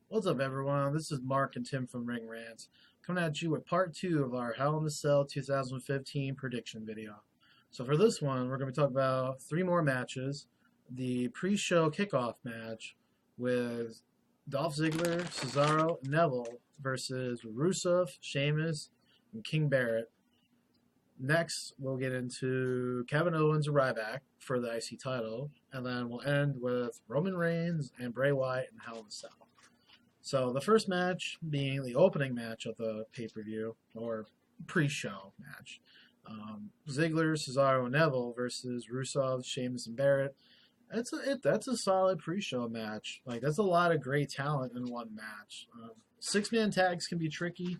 What's up, everyone? This is Mark and Tim from Ring Rants, coming at you with part 2 of our Hell in a Cell 2015 prediction video. So for this one, we're going to be talking about 3 more matches. The pre-show kickoff match with Dolph Ziggler, Cesaro, Neville versus Rusev, Sheamus, and King Barrett. Next, we'll get into Kevin Owens and Ryback for the IC title, and then we'll end with Roman Reigns and Bray Wyatt in Hell in a Cell. So the first match being the opening match of the pay-per-view, or pre-show match. Ziggler, Cesaro, and Neville versus Rusev, Sheamus, and Barrett. That's a solid pre-show match. Like, that's a lot of great talent in one match. Six-man tags can be tricky,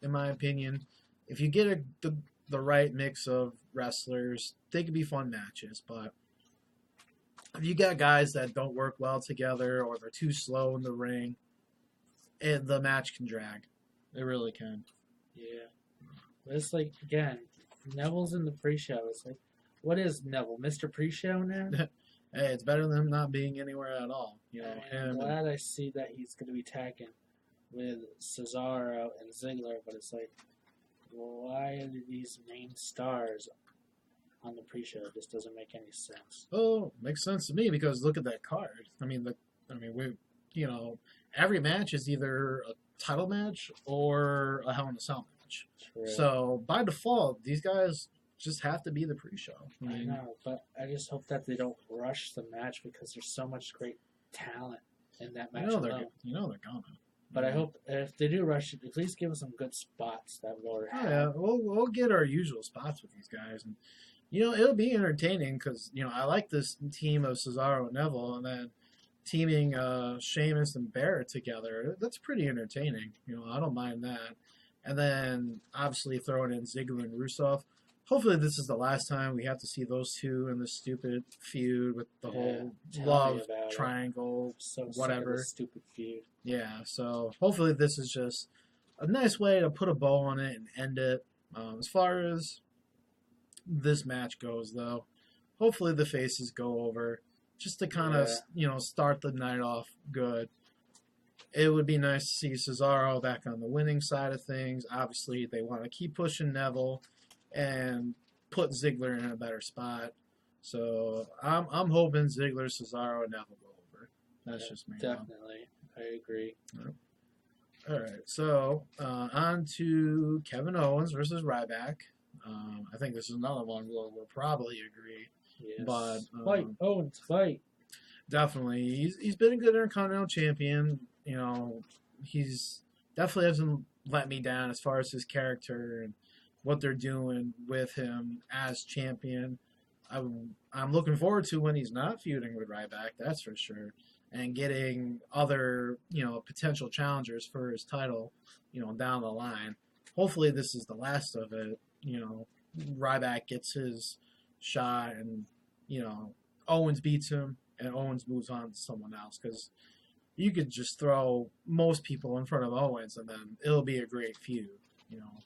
in my opinion. If you get the right mix of wrestlers, they can be fun matches. But if you got guys that don't work well together or they're too slow in the ring, the match can drag. It really can. Yeah. But it's like, again, Neville's in the pre-show. It's like, what is Neville, Mr. Pre-show now? Hey, it's better than him not being anywhere at all. I'm glad I see that he's going to be tagging with Cesaro and Ziggler, but it's like, why are these main stars on the pre-show? It just doesn't make any sense. Oh, makes sense to me because look at that card. Every match is either a title match or a Hell in a Cell match. True. So by default, these guys just have to be the pre-show. I know, but I just hope that they don't rush the match because there's so much great talent in that match. They're gonna. But I hope if they do rush it, please give us some good spots that we'll have. Yeah, we'll get our usual spots with these guys, and it'll be entertaining because I like this team of Cesaro and Neville, and then teaming Sheamus and Barrett together. That's pretty entertaining. I don't mind that. And then obviously throwing in Ziggler and Rusev. Hopefully this is the last time we have to see those two in this stupid feud with the whole love triangle, whatever. Stupid feud. Yeah, so hopefully this is just a nice way to put a bow on it and end it. As far as this match goes, though, hopefully the faces go over just to kind of, start the night off good. It would be nice to see Cesaro back on the winning side of things. Obviously, they want to keep pushing Neville and put Ziggler in a better spot. So I'm hoping Ziggler, Cesaro, and Neville go over. That's just me. Definitely. I agree. All right. So on to Kevin Owens versus Ryback. I think this is another one we'll probably agree. Yes. But fight, Owens, fight. Definitely. He's been a good Intercontinental Champion. He's definitely hasn't let me down as far as his character and what they're doing with him as champion. I'm looking forward to when he's not feuding with Ryback, that's for sure, and getting other, potential challengers for his title, down the line. Hopefully this is the last of it. Ryback gets his shot and, Owens beats him and Owens moves on to someone else because you could just throw most people in front of Owens and then it'll be a great feud,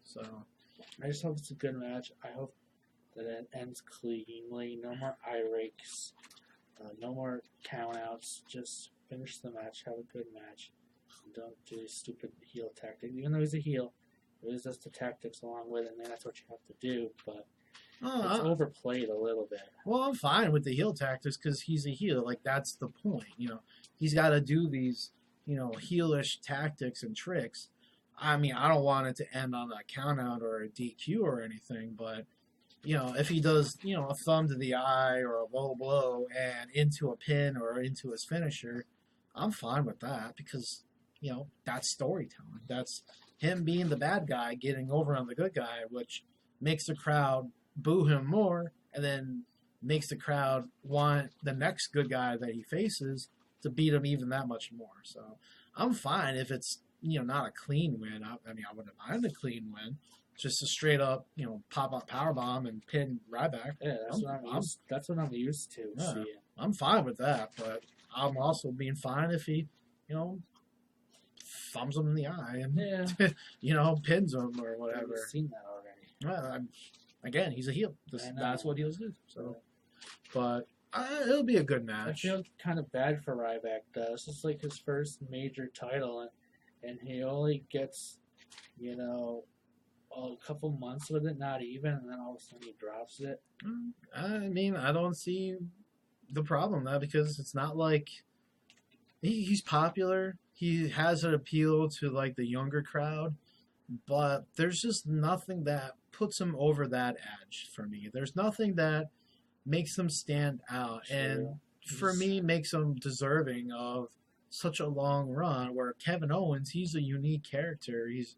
so. I just hope it's a good match. I hope that it ends cleanly. No more eye rakes. No more countouts. Just finish the match. Have a good match. And don't do stupid heel tactics. Even though he's a heel, there is just the tactics along with it, and that's what you have to do. But it's overplayed a little bit. Well, I'm fine with the heel tactics because he's a heel. Like, that's the point. He's got to do these, heelish tactics and tricks. I mean, I don't want it to end on a countout or a DQ or anything, but, if he does, a thumb to the eye or a low blow and into a pin or into his finisher, I'm fine with that because, that's storytelling. That's him being the bad guy, getting over on the good guy, which makes the crowd boo him more and then makes the crowd want the next good guy that he faces to beat him even that much more. So I'm fine if it's, not a clean win. I wouldn't mind a clean win. Just a straight up, pop up powerbomb and pin Ryback. Yeah, that's what I'm used to. Yeah, seeing. I'm fine with that, but I'm also being fine if he, thumbs him in the eye and, pins him or whatever. I've seen that already. Again, he's a heel. That's what heels do. So, but It'll be a good I match. feel kind of bad for Ryback though. This is like his first major title, and he only gets, you know, a couple months with it, not even, and then all of a sudden he drops it. I mean, I don't see the problem now because it's not like he's popular. He has an appeal to like the younger crowd, but there's just nothing that puts him over that edge for me. There's nothing that makes him stand out, and for me, makes him deserving of such a long run. Where Kevin Owens, he's a unique character. He's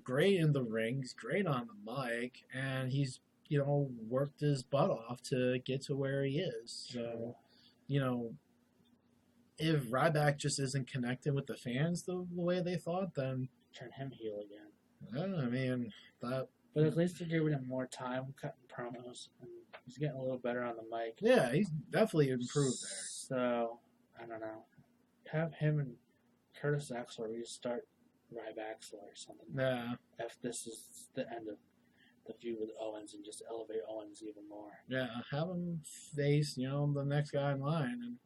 great in the ring. He's great on the mic, and he's worked his butt off to get to where he is. So, if Ryback just isn't connecting with the fans the way they thought, then turn him heel again. I mean that. But at least they're giving him more time cutting promos, and he's getting a little better on the mic. Yeah, he's definitely improved there. So I don't know. Have him and Curtis Axel restart Ryback or something. Yeah. If this is the end of the feud with Owens, and just elevate Owens even more. Yeah, have him face the next guy in line, and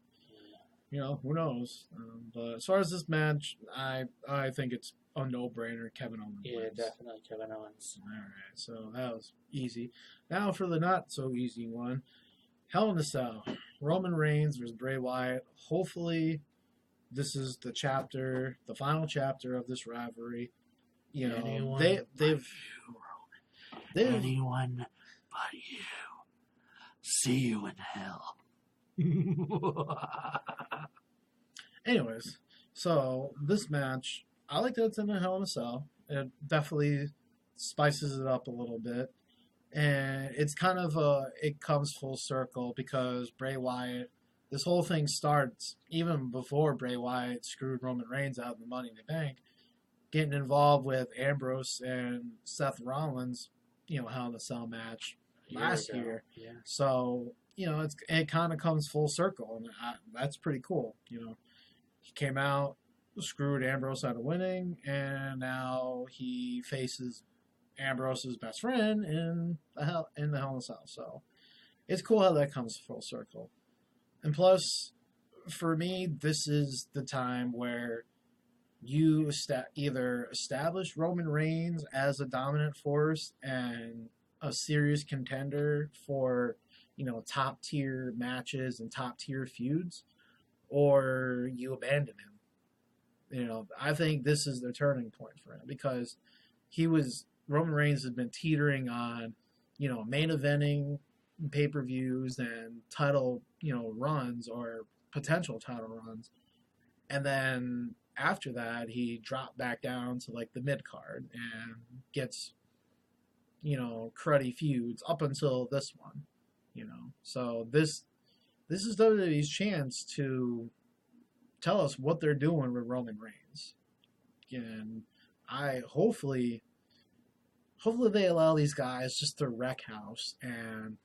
who knows. But as far as this match, I think it's a no-brainer. Kevin Owens. Yeah, wins. definitely Kevin Owens. All right, so that was easy. Now for the not so easy one, Hell in a Cell, Roman Reigns versus Bray Wyatt. Hopefully, this is the final chapter of this rivalry. Anyone they've anyone but you. See you in hell. Anyways, so this match, I like that it's in a Hell in a Cell. It definitely spices it up a little bit. And it's kind of it comes full circle because Bray Wyatt, this whole thing starts even before Bray Wyatt screwed Roman Reigns out of the Money in the Bank, getting involved with Ambrose and Seth Rollins, Hell in a Cell match last year. Yeah. So, it kind of comes full circle, and that's pretty cool. He came out, screwed Ambrose out of winning, and now he faces Ambrose's best friend in the Hell in a Cell. So it's cool how that comes full circle. And plus, for me, this is the time where you either establish Roman Reigns as a dominant force and a serious contender for top tier matches and top tier feuds, or you abandon him. I think this is the turning point for him because Roman Reigns has been teetering on, main eventing pay-per-views and title, runs or potential title runs. And then after that, he dropped back down to like the mid-card and gets, cruddy feuds up until this one, So this is WWE's chance to tell us what they're doing with Roman Reigns. And hopefully they allow these guys just to wreck house and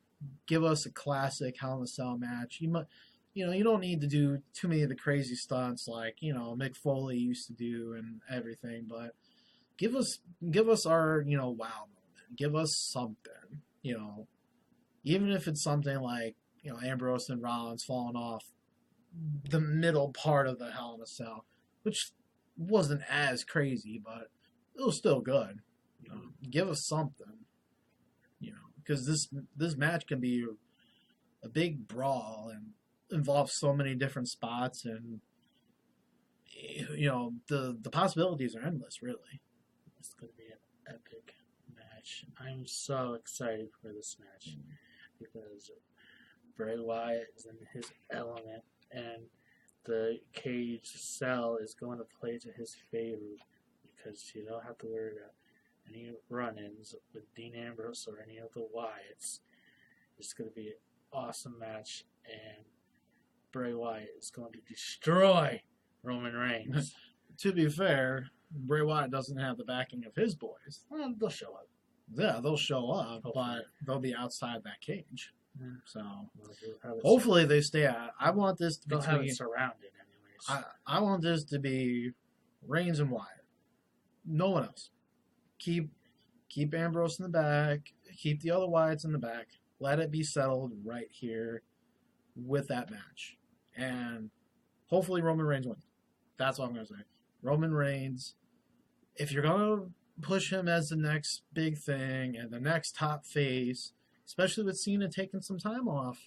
give us a classic Hell in a Cell match. You don't need to do too many of the crazy stunts like Mick Foley used to do and everything, but give us our wow moment. Give us something, even if it's something like Ambrose and Rollins falling off the middle part of the Hell in a Cell, which wasn't as crazy, but it was still good. Give us something, because this match can be a big brawl and involve so many different spots, and the possibilities are endless. Really, it's going to be an epic match. I'm so excited for this match because Bray Wyatt is in his element, and the cage cell is going to play to his favor because you don't have to worry about any run-ins with Dean Ambrose or any of the Wyatts. It's going to be an awesome match, and Bray Wyatt is going to destroy Roman Reigns. To be fair, Bray Wyatt doesn't have the backing of his boys. Well, they'll show up. Yeah, they'll show up, Hopefully. but they'll be outside that cage. Yeah. So Well, hopefully they stay out. I want this to be they'll have it surrounded anyways. I want this to be Reigns and Wyatt. No one else. Keep Ambrose in the back. Keep the other Wyatts in the back. Let it be settled right here. with that match. And hopefully Roman Reigns wins. That's all I'm going to say. Roman Reigns, if you're going to push him as the next big thing and the next top face, especially with Cena taking some time off,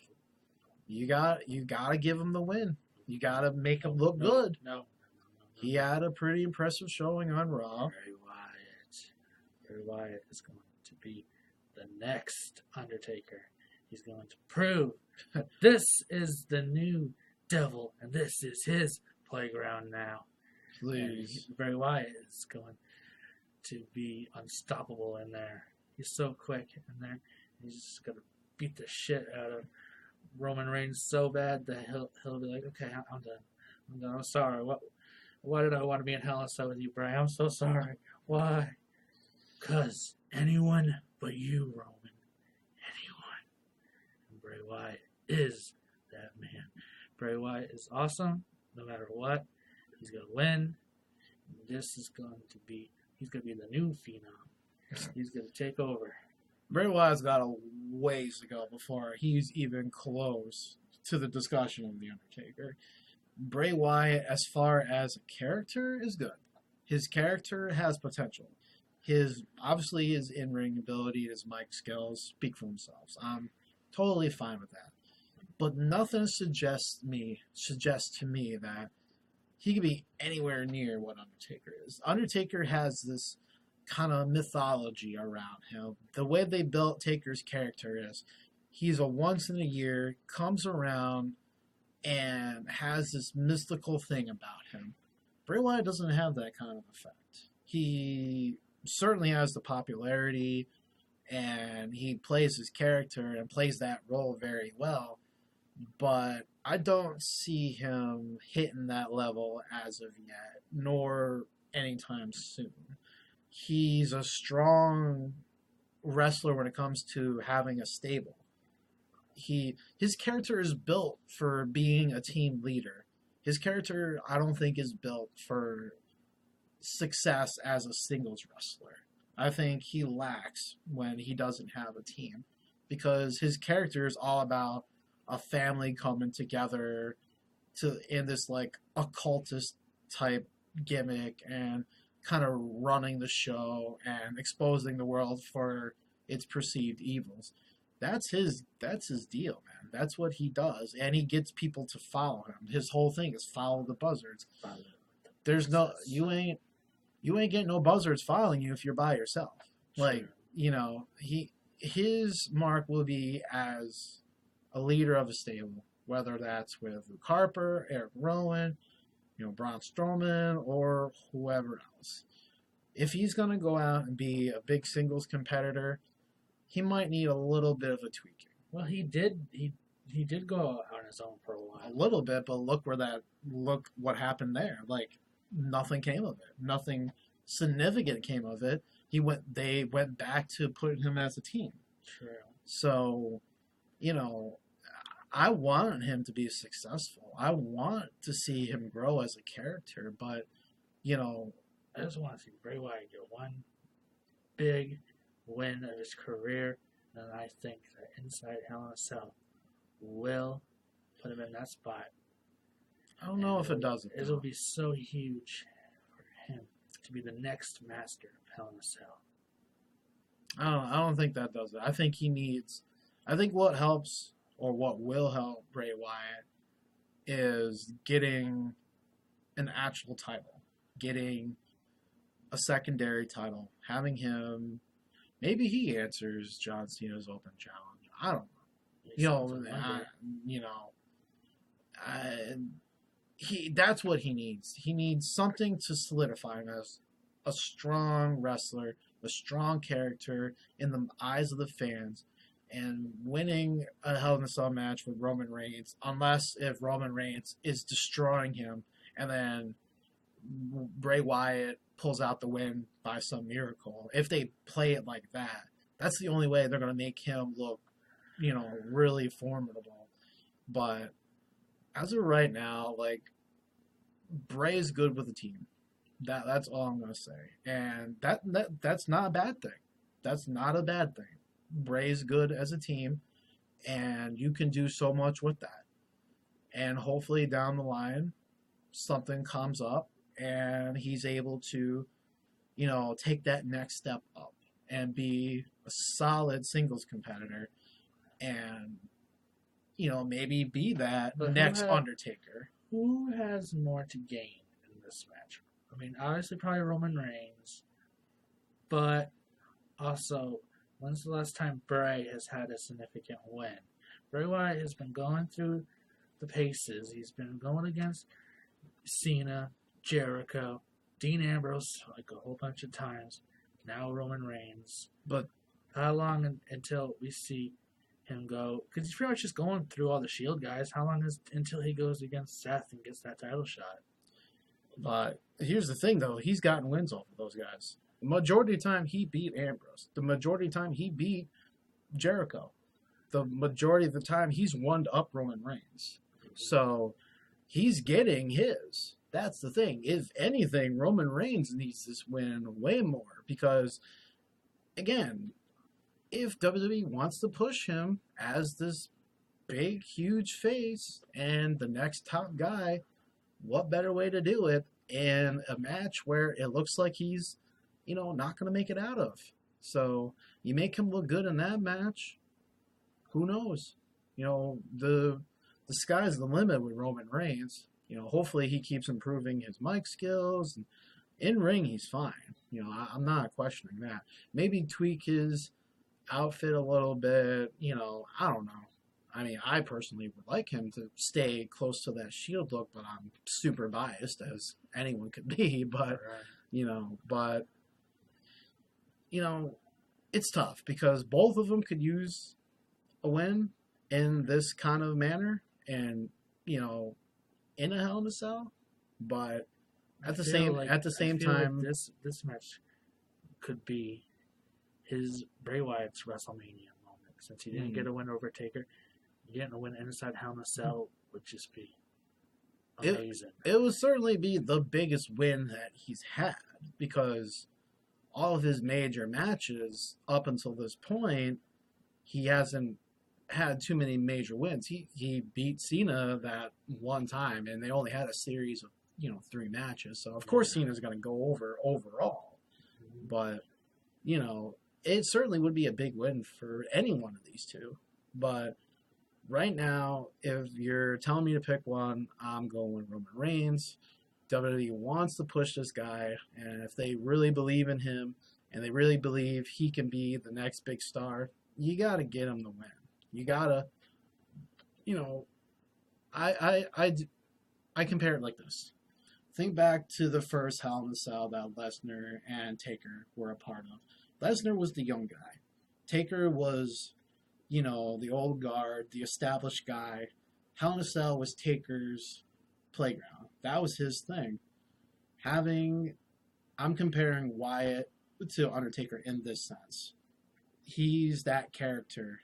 you got to give him the win. You got to make him look good. No. He had a pretty impressive showing on Raw. Bray Wyatt is going to be the next Undertaker. He's going to prove that this is the new devil and this is his playground now. Please. And Bray Wyatt is going to be unstoppable in there. He's so quick in there. He's just going to beat the shit out of Roman Reigns so bad that he'll be like, okay, I'm done. I'm sorry. Why did I want to be in Hell in a Cell with you, Bray? I'm so sorry. Why? Because anyone but you, Roman. Anyone. And Bray Wyatt is that man. Bray Wyatt is awesome, no matter what. He's going to win. He's going to be the new Phenom. He's going to take over. Bray Wyatt's got a ways to go before he's even close to the discussion of The Undertaker. Bray Wyatt, as far as a character, is good. His character has potential. Obviously his in-ring ability, his mic skills speak for themselves. I'm totally fine with that. But nothing suggests to me that he could be anywhere near what Undertaker is. Undertaker has this kind of mythology around him. The way they built Taker's character is he's a once in a year, comes around, and has this mystical thing about him. Bray Wyatt doesn't have that kind of effect. He certainly has the popularity, and he plays his character and plays that role very well, but I don't see him hitting that level as of yet, nor anytime soon. He's a strong wrestler when it comes to having a stable. His character is built for being a team leader. His character, I don't think, is built for success as a singles wrestler. I think he lacks when he doesn't have a team, because his character is all about a family coming together in this like occultist type gimmick and kind of running the show and exposing the world for its perceived evils. That's his deal, man. That's what he does, and he gets people to follow him. His whole thing is follow the buzzards. There's no you ain't getting no buzzards following you if you're by yourself. Sure. Like, his mark will be as a leader of a stable, whether that's with Luke Harper, Eric Rowan, Braun Strowman, or whoever else. If he's gonna go out and be a big singles competitor, he might need a little bit of a tweaking. Well, he did go out on his own for a while. A little bit, but look what happened there. Like, nothing came of it. Nothing significant came of it. They went back to putting him as a team. True. So, I want him to be successful. I want to see him grow as a character, but, I just want to see Bray Wyatt get one big win of his career, and I think that Inside Hell in a Cell will put him in that spot. I don't know if it does. It'll be so huge for him to be the next master of Hell in a Cell. I don't think that does it. I think what helps, or what will help Bray Wyatt, is getting an actual title, getting a secondary title, having him. Maybe he answers John Cena's open challenge. I don't know. That's what he needs. He needs something to solidify him as a strong wrestler, a strong character in the eyes of the fans, and winning a Hell in a Cell match with Roman Reigns, unless if Roman Reigns is destroying him and then Bray Wyatt pulls out the win by some miracle. If they play it like that, that's the only way they're going to make him look, really formidable. But as of right now, like, Bray is good with the team. That's all I'm going to say. And that's not a bad thing. That's not a bad thing. Bray's good as a team, and you can do so much with that. and hopefully down the line something comes up and he's able to, take that next step up and be a solid singles competitor and, maybe be that But next Undertaker. Who has more to gain in this match? I mean, obviously probably Roman Reigns, but also, when's the last time Bray has had a significant win? Bray Wyatt has been going through the paces. He's been going against Cena, Jericho, Dean Ambrose like a whole bunch of times. Now Roman Reigns. But how long until we see him go? Because he's pretty much just going through all the Shield guys. How long is until he goes against Seth and gets that title shot? But here's the thing, though. He's gotten wins off of those guys. The majority of the time, he beat Ambrose. The majority of the time, he beat Jericho. The majority of the time, he's one-up Roman Reigns. So he's getting his. That's the thing. If anything, Roman Reigns needs this win way more because, again, if WWE wants to push him as this big, huge face and the next top guy, what better way to do it in a match where it looks like he's, not going to make it out of? So you make him look good in that match. Who knows? The sky's the limit with Roman Reigns. Hopefully he keeps improving his mic skills. And in ring, he's fine. I'm not questioning that. Maybe tweak his outfit a little bit. I don't know. I mean, I personally would like him to stay close to that Shield look, but I'm super biased, as anyone could be. But, it's tough because both of them could use a win in this kind of manner and, in a Hell in a Cell. But at the same time, this match could be his Bray Wyatt's WrestleMania moment since he didn't get a win over Taker. Getting a win inside Hell in a Cell would just be amazing. It would certainly be the biggest win that he's had because all of his major matches up until this point, he hasn't had too many major wins. He beat Cena that one time, and they only had a series of 3 matches. So of course Cena's going to go over overall, but it certainly would be a big win for any one of these two. But right now, if you're telling me to pick one, I'm going with Roman Reigns. WWE wants to push this guy, and if they really believe in him and they really believe he can be the next big star, you got to get him the win. You got to, I compare it like this. Think back to the first Hell in a Cell that Lesnar and Taker were a part of. Lesnar was the young guy. Taker was, the old guard, the established guy. Hell in a Cell was Taker's playground. That was his thing. I'm comparing Wyatt to Undertaker in this sense. He's that character.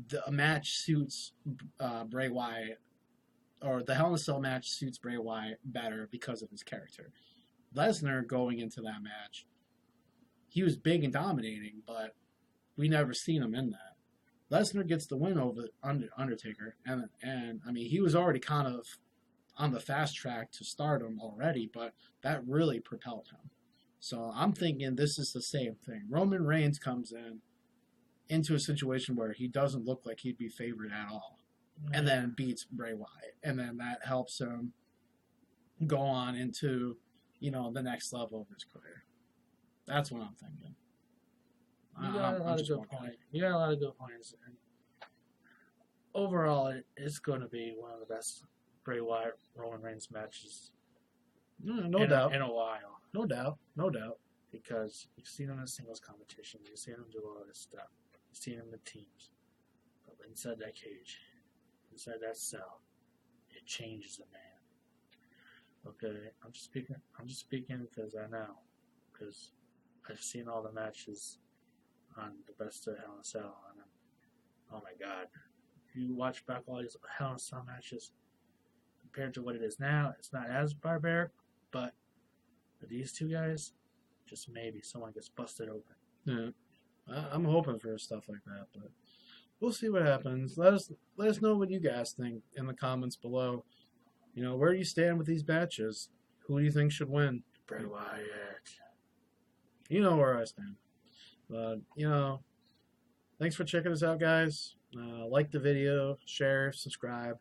The match suits Bray Wyatt, or the Hell in a Cell match suits Bray Wyatt better because of his character. Lesnar going into that match, he was big and dominating, but we never seen him in that. Lesnar gets the win over Undertaker, and I mean, he was already kind of on the fast track to stardom already, but that really propelled him. So I'm thinking this is the same thing. Roman Reigns comes into a situation where he doesn't look like he'd be favored at all, and then beats Bray Wyatt, and then that helps him go on into, the next level of his career. That's what I'm thinking. You got a lot of good points. And overall, it's going to be one of the best Bray Wyatt Roman Reigns matches. No doubt. In a while. No doubt. Because you've seen him in singles competition, you've seen him do all this stuff, you've seen him in teams. But inside that cage, inside that cell, it changes a man. Okay, I'm just speaking because I know, because I've seen all the matches on the best of Hell in a Cell, and oh my God, if you watch back all these Hell in a Cell matches compared to what it is now, it's not as barbaric, but for these two guys, just maybe someone gets busted open. Yeah, I'm hoping for stuff like that, but we'll see what happens. Let us know what you guys think in the comments below. You know, where do you stand with these matches? Who do you think should win? Bray Wyatt. You know where I stand. But, you know, thanks for checking us out, guys. Like the video, share, subscribe.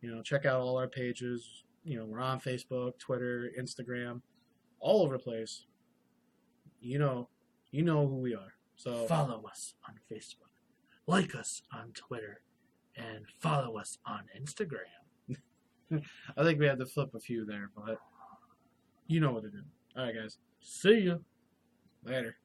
You know, check out all our pages. You know, we're on Facebook, Twitter, Instagram, all over the place. You know who we are. So Follow us on Facebook, like us on Twitter, and follow us on Instagram. I think we had to flip a few there, but you know what to do. All right, guys. See ya. Later.